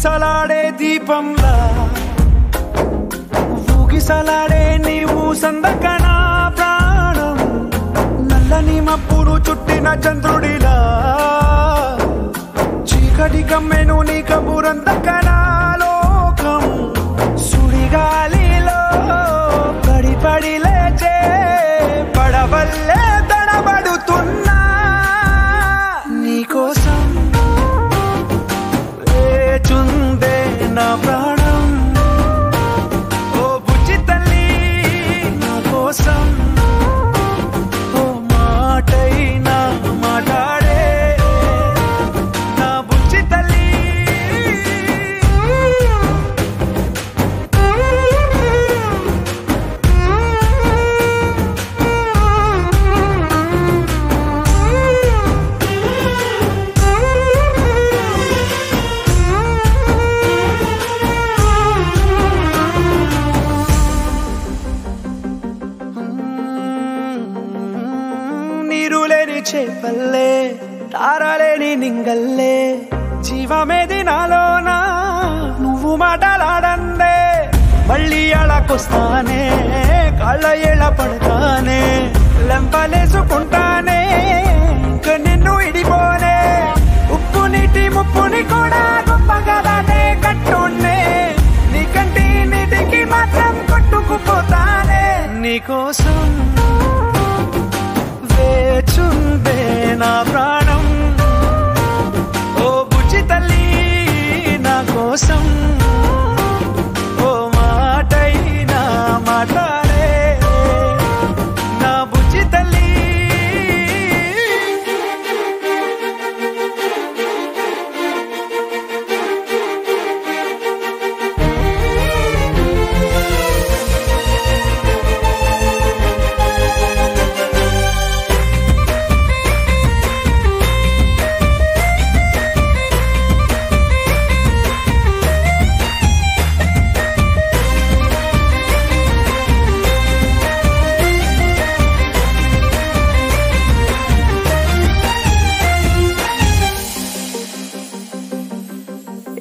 ఊగిసలాడే దీపంలా ఊగిసలాడే నీవు సందకనా ప్రాణం నల్లని మబ్బులు చుట్టిన చంద్రుడిలా చీకటి కమ్మెను నీ కబురందకనా లోకం సుడిగాలిలో పడి పడి లేచే పడవల్లే తడబడుతున్నా నీకోసం వేచుందే నా ప్రాణం ఓ బుజ్జి తల్లి నా కోసం ఓ మాటైనా మాట్లాడే నా బుజ్జి తల్లి నీరులేని చేపల్లే తారలేని నింగల్లే జీవమేది నాలోనా నువ్వు మాటలాడందే మళ్ళీ అళకొస్తానే కాళ్ళ ఏళ్ళ పడతానే లెంపలేసుకుంటానే ఇంక నిన్ను ఇడిపోనే ఉప్పు నీటి ముప్పుని కూడా గొప్పగా దాటే కట్టునే నీ కంటి నీటికి మాత్రం కొట్టుకుపోతానే నీకోసం వేచుందే నా ప్రాణం ఓ బుజ్జి తల్లి నా కోసం ఓ మాటైనా మాట్లాడే నా బుజ్జి తల్లి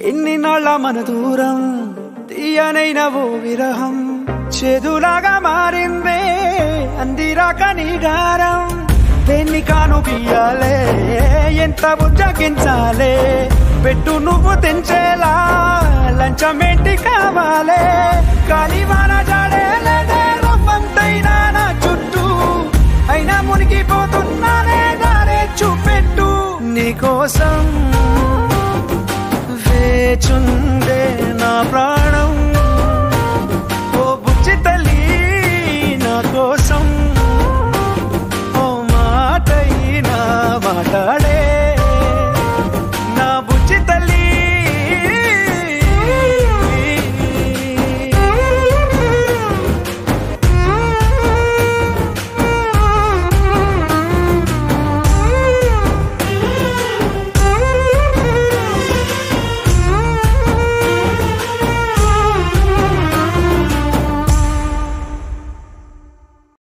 ఎన్ని నాళ్ళ మన దూరం తీయనైన ఓ విరహం చేదులాగా మారిందే అందిరాక నీ గారం దేన్ని కాను బియ్యాలే ఎంత బుజ్జగించాలే పెట్టు నువ్వు తెంచేలా లంచమేంటి కావాలే కాలివాన జాడేలేదే రవ్వంతైనా నా చుట్టూ అయినా మునిగిపోతున్నానే దారే చూపెట్టు నీకోసం వేచుందే నా ప్రాణం